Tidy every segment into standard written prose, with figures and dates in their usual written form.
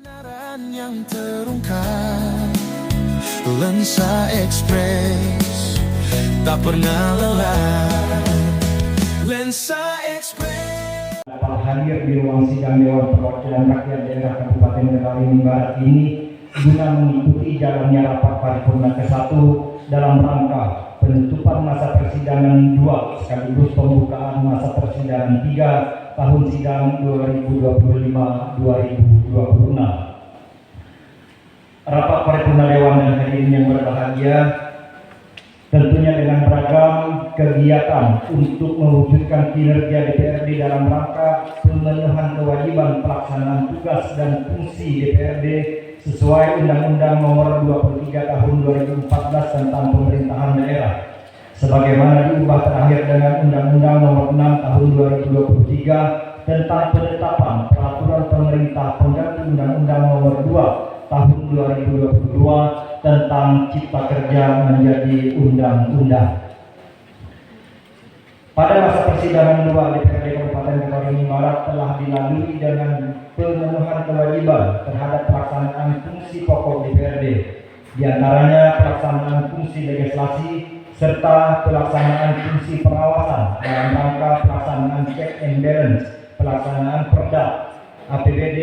Kebenaran yang terungkap, Lensa Express tak pernah lelah. Lensa Express dapat hadir di ruang sidang Dewan Perwakilan Rakyat Daerah Kabupaten Kalimantan Barat ini guna mengikuti jalannya rapat paripurna ke-1 dalam rangka penutupan masa persidangan 2 sekaligus pembukaan masa persidangan 3 tahun sidang 2025-2026. Rapat paripurna Dewan dan hadirin yang berbahagia, tentunya dengan beragam kegiatan untuk mewujudkan kinerja DPRD dalam rangka pemenuhan kewajiban pelaksanaan tugas dan fungsi DPRD sesuai Undang-Undang Nomor 23 Tahun 2014 tentang Pemerintahan Daerah, sebagaimana diubah terakhir dengan Undang-Undang Nomor 6 Tahun 2023 tentang penetapan peraturan pemerintah pengganti Undang-Undang Nomor 2 Tahun 2022 tentang Cipta Kerja menjadi undang-undang. Pada masa persidangan 2 DPRD Kabupaten Kalimantan Barat telah dilalui dengan pemenuhan kewajiban terhadap pelaksanaan fungsi pokok DPRD, di antaranya pelaksanaan fungsi legislasi serta pelaksanaan fungsi pengawasan dalam rangka pelaksanaan check and balance, pelaksanaan Perda APBD,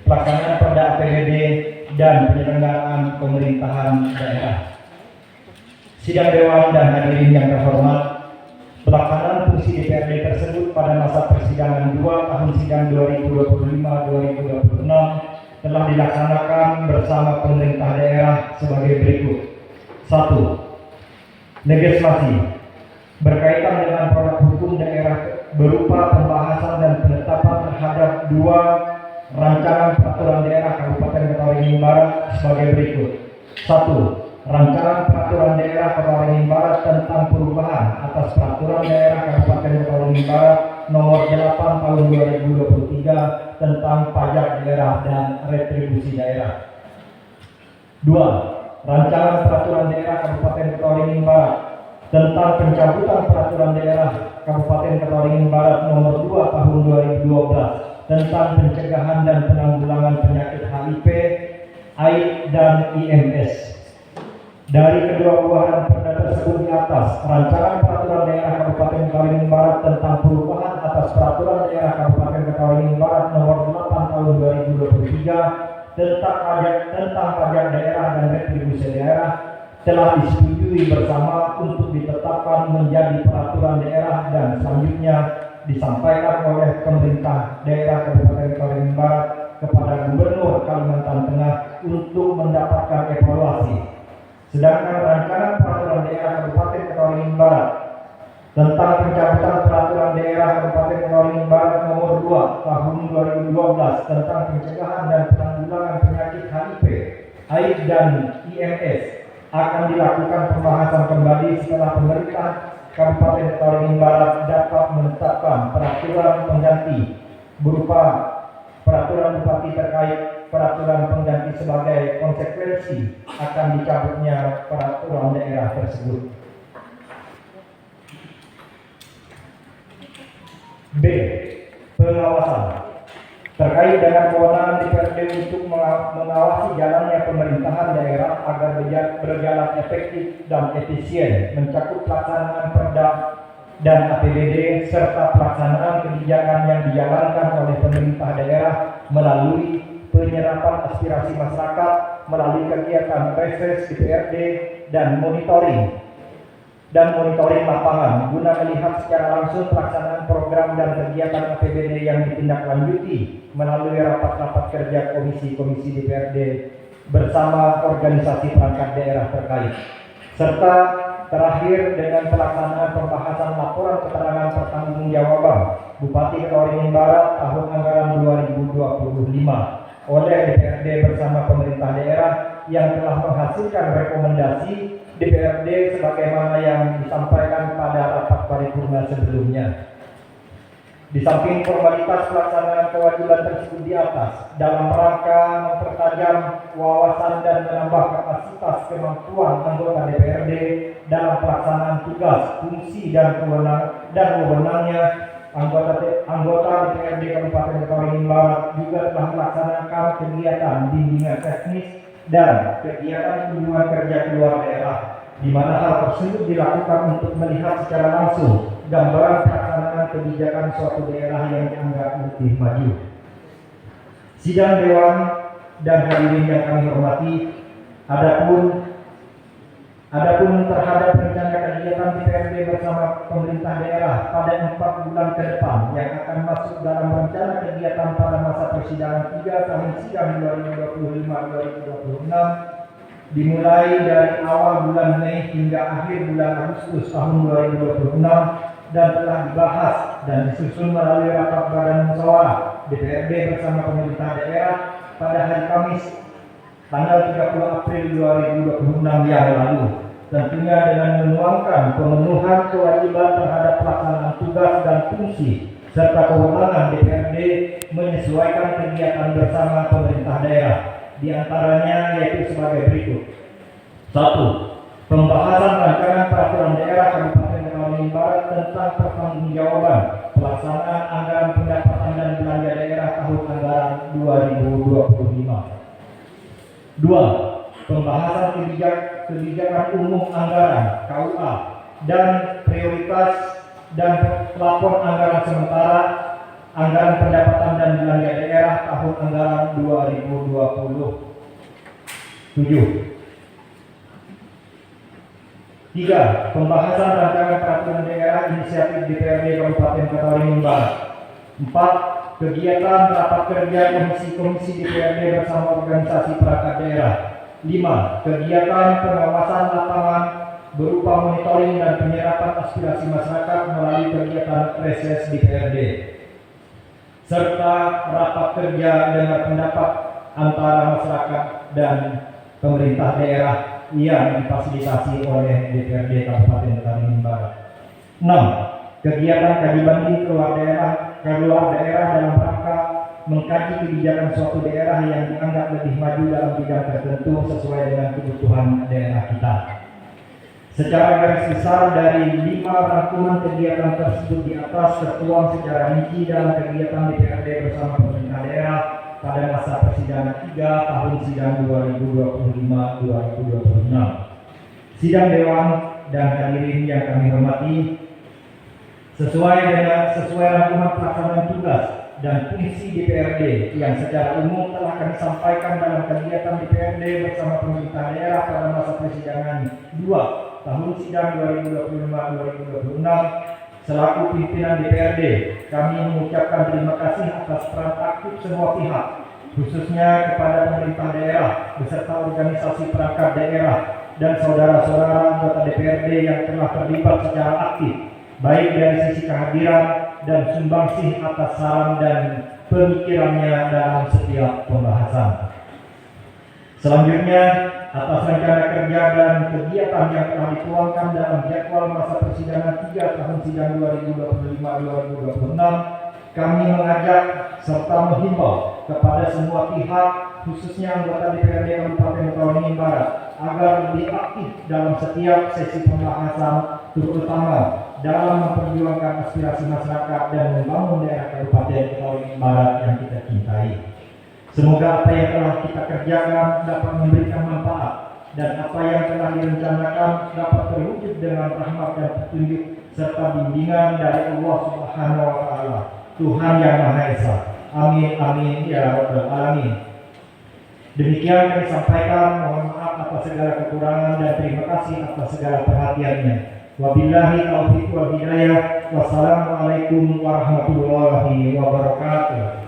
pelaksanaan Perda APBD dan penyelenggaraan pemerintahan daerah. Sidang Dewan dan hadirin yang terhormat, pelaksanaan fungsi DPRD tersebut pada masa persidangan 2 tahun sidang 2025-2026 telah dilaksanakan bersama pemerintah daerah sebagai berikut. 1. Legislasi berkaitan dengan produk hukum daerah berupa pembahasan dan penetapan terhadap 2 rancangan peraturan daerah Kabupaten Kalimantan Barat sebagai berikut. 1. Rancangan peraturan daerah Kalimantan Barat tentang perubahan atas peraturan daerah Kabupaten Kalimantan Barat nomor 8 tahun 2023 tentang pajak daerah dan retribusi daerah. 2. Rancangan peraturan daerah Kabupaten Kalimantan Barat tentang pencabutan peraturan daerah Kabupaten Kalimantan Barat nomor 2 tahun 2012 tentang pencegahan dan penanggulangan penyakit HIV, AIDS, dan IMS. Dari kedua buah perda tersebut di atas, rancangan peraturan daerah Kabupaten Kalimantan Barat tentang perubahan atas peraturan daerah Kabupaten Kalimantan Barat nomor 8 tahun 2023 tentang pajak daerah dan retribusi daerah telah disetujui bersama untuk ditetapkan menjadi peraturan daerah dan selanjutnya disampaikan oleh pemerintah daerah Kabupaten Kalimantan Barat kepada Gubernur Kalimantan Tengah untuk mendapatkan evaluasi. Sedangkan rancangan peraturan daerah Kabupaten Kalimantan Barat tentang pencabutan peraturan daerah Kabupaten Kalimantan Barat nomor 2 tahun 2012 tentang pencegahan dan penanggulangan penyakit HIV, AIDS, dan IMS akan dilakukan pembahasan kembali setelah pemerintah Kabupaten Kalimantan Barat dapat menetapkan peraturan pengganti berupa peraturan bupati terkait peraturan pengganti sebagai konsekuensi akan dicabutnya peraturan daerah tersebut. B. Pengawasan terkait dengan kewenangan DPRD untuk mengawasi jalannya pemerintahan daerah agar berjalan efektif dan efisien, mencakup pelaksanaan Perda dan APBD serta pelaksanaan kebijakan yang dijalankan oleh pemerintah daerah melalui penyerapan aspirasi masyarakat melalui kegiatan reses DPRD dan monitoring lapangan guna melihat secara langsung pelaksanaan program dan kegiatan APBD yang ditindaklanjuti melalui rapat-rapat kerja komisi-komisi DPRD bersama organisasi perangkat daerah terkait, serta terakhir dengan pelaksanaan pembahasan laporan keterangan pertanggungjawaban Bupati Kalimantan Barat tahun anggaran 2025 oleh DPRD bersama pemerintah daerah yang telah menghasilkan rekomendasi DPRD sebagaimana yang disampaikan pada rapat paripurna sebelumnya. Di samping formalitas pelaksanaan kewajiban tersebut di atas, dalam rangka mempertajam wawasan dan menambah kapasitas kemampuan anggota DPRD dalam pelaksanaan tugas, fungsi dan wewenangnya, anggota DPRD Kabupaten Caringin Barat juga telah melaksanakan kegiatan bimbingan teknis dan kegiatan kunjungan kerja keluar daerah, di mana hal tersebut dilakukan untuk melihat secara langsung gambaran pelaksanaan kebijakan suatu daerah yang dianggap lebih maju. Sidang Dewan dan hadirin yang kami hormati, Adapun terhadap rencana kegiatan DPRD bersama pemerintah daerah pada 4 bulan ke depan yang akan masuk dalam rencana kegiatan pada masa persidangan 3 tahun sidang 2025-2026 dimulai dari awal bulan Mei hingga akhir bulan Agustus tahun 2026 dan telah dibahas dan disusun melalui rapat badan musyawarah DPRD bersama pemerintah daerah pada hari Kamis tanggal 30 April 2026 yang lalu, tentunya dengan menuangkan pemenuhan kewajiban terhadap pelaksanaan tugas dan fungsi serta kewenangan DPRD menyesuaikan kegiatan bersama pemerintah daerah, di antaranya yaitu sebagai berikut. 1. Pembahasan rancangan peraturan daerah Kabupaten Caringin Barat tentang pertanggungjawaban pelaksanaan anggaran pendapatan dan belanja daerah tahun anggaran 2025. 2. Pembahasan kebijakan umum anggaran KUA dan prioritas dan plafon anggaran sementara anggaran pendapatan dan belanja daerah tahun anggaran 2027. 3. Pembahasan rancangan peraturan daerah inisiatif DPRD Kabupaten Caringin Barat. 4. Kegiatan rapat kerja komisi-komisi DPRD bersama organisasi perangkat daerah. 5. Kegiatan pengawasan lapangan berupa monitoring dan penyerapan aspirasi masyarakat melalui kegiatan reses DPRD, serta rapat kerja dengar pendapat antara masyarakat dan pemerintah daerah yang difasilitasi oleh DPRD Kabupaten Caringin Barat. 6. Kegiatan kaji banding keluar daerah dalam rangka mengkaji kebijakan suatu daerah yang dianggap lebih maju dalam bidang tertentu sesuai dengan kebutuhan daerah kita. Secara garis besar dari 5 rangkuman kegiatan tersebut di atas tertuang secara rinci dalam kegiatan DPRD bersama pemerintah daerah pada masa persidangan 3 tahun sidang 2025-2026. Sidang Dewan dan hadirin yang kami hormati, sesuai rangkuman pelaksanaan tugas dan fungsi DPRD yang secara umum telah kami sampaikan dalam kegiatan DPRD bersama pemerintah daerah pada masa persidangan 2 tahun sidang 2025-2026, selaku pimpinan DPRD, kami mengucapkan terima kasih atas peran aktif semua pihak, khususnya kepada pemerintah daerah beserta organisasi perangkat daerah dan saudara-saudara anggota DPRD yang telah terlibat secara aktif, baik dari sisi kehadiran dan sumbangsih atas saran dan pemikirannya dalam setiap pembahasan. Selanjutnya, atas rencana kerja dan kegiatan yang telah dituangkan dalam jadwal masa persidangan 3 tahun sidang 2025-2026, kami mengajak serta menghimbau kepada semua pihak, khususnya anggota DPRD Kabupaten Caringin Barat, agar lebih aktif dalam setiap sesi pembahasan, terutama dalam memperjuangkan aspirasi masyarakat dan membangun daerah Kabupaten Caringin Barat yang kita cintai. Semoga apa yang telah kita kerjakan dapat memberikan manfaat dan apa yang telah direncanakan dapat terwujud dengan rahmat dan petunjuk serta bimbingan dari Allah Subhanahu wa Ta'ala, Tuhan yang Maha Esa. Amin amin ya rabbal alamin. Demikian kami sampaikan, mohon maaf atas segala kekurangan dan terima kasih atas segala perhatiannya. Wabillahi taufiq wal hidayah. Wassalamualaikum warahmatullahi wabarakatuh.